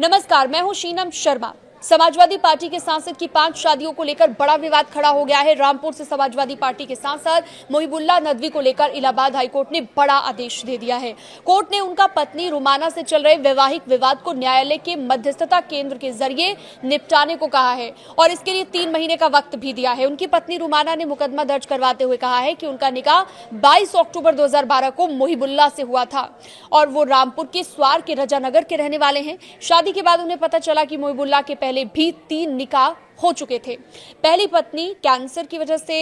नमस्कार, मैं हूं शीनम शर्मा। समाजवादी पार्टी के सांसद की 5 शादियों को लेकर बड़ा विवाद खड़ा हो गया है। रामपुर से समाजवादी पार्टी के सांसद मोहिबुल्लाह नदवी को लेकर इलाहाबाद हाईकोर्ट ने बड़ा आदेश दे दिया है। कोर्ट ने उनका पत्नी रुमाना से चल रहे वैवाहिक विवाद को न्यायालय के मध्यस्थता केंद्र के जरिए निपटाने को कहा है और इसके लिए 3 महीने का वक्त भी दिया है। उनकी पत्नी रुमाना ने मुकदमा दर्ज करवाते हुए कहा है कि उनका निकाह 22 अक्टूबर 2012 को मोहिबुल्लाह से हुआ था और वो रामपुर के स्वार के रजानगर के रहने वाले हैं। शादी के बाद उन्हें पता चला कि मोहिबुल्लाह के पहले भी 3 निकाह हो चुके थे। पहली पत्नी कैंसर की वजह से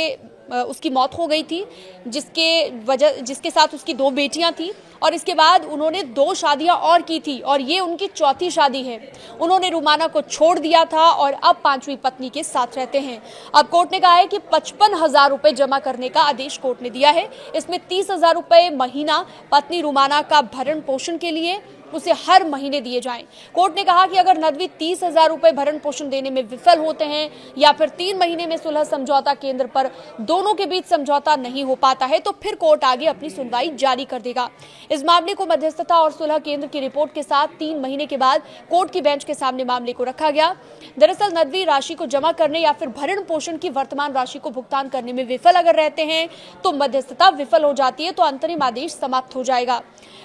उसकी मौत हो गई थी, जिसके साथ उसकी 2 बेटियां थी और इसके बाद उन्होंने 2 शादियां और की थी और ये उनकी चौथी शादी है। उन्होंने रुमाना को छोड़ दिया था और अब 5वीं पत्नी के साथ रहते हैं। अब कोर्ट ने कहा है कि 55,000 रुपए जमा करने का आदेश कोर्ट ने दिया है। इसमें 30,000 रुपए महीना पत्नी रुमाना का भरण पोषण के लिए उसे हर महीने दिए जाएं। कोर्ट ने कहा कि अगर नदवी 30,000 रुपए भरण पोषण देने में विफल होते हैं या फिर 3 महीने में सुलह समझौता केंद्र पर दोनों के बीच समझौता नहीं हो पाता है तो फिर कोर्ट आगे अपनी सुनवाई जारी कर देगा। इस मामले को मध्यस्थता और सुलह केंद्र की रिपोर्ट के साथ 3 महीने के बाद कोर्ट की बेंच के सामने मामले को रखा गया। दरअसल नदवी राशि को जमा करने या फिर भरण पोषण की वर्तमान राशि को भुगतान करने में विफल अगर रहते हैं तो मध्यस्थता विफल हो जाती है तो अंतरिम आदेश समाप्त हो जाएगा।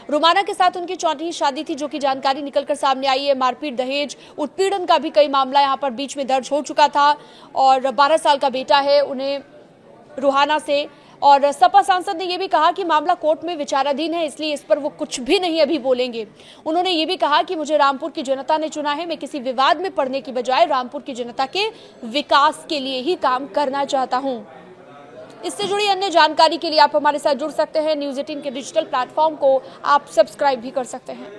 रुमाना के साथ उनकी चौथी शादी थी, जो कि जानकारी निकलकर सामने आई है। मारपीट, दहेज, उत्पीड़न का भी कई मामला यहाँ पर बीच में दर्ज हो चुका था और 12 साल का बेटा है उन्हें रुहाना से। और सपा सांसद ने यह भी कहा कि मामला कोर्ट में विचाराधीन है, इसलिए इस पर वो कुछ भी नहीं अभी बोलेंगे। उन्होंने ये भी कहा कि मुझे रामपुर की जनता ने चुना है, मैं किसी विवाद में पड़ने की बजाय रामपुर की जनता के विकास के लिए ही काम करना चाहता हूं। इससे जुड़ी अन्य जानकारी के लिए आप हमारे साथ जुड़ सकते हैं। न्यूज़ 18 के डिजिटल प्लेटफॉर्म को आप सब्सक्राइब भी कर सकते हैं।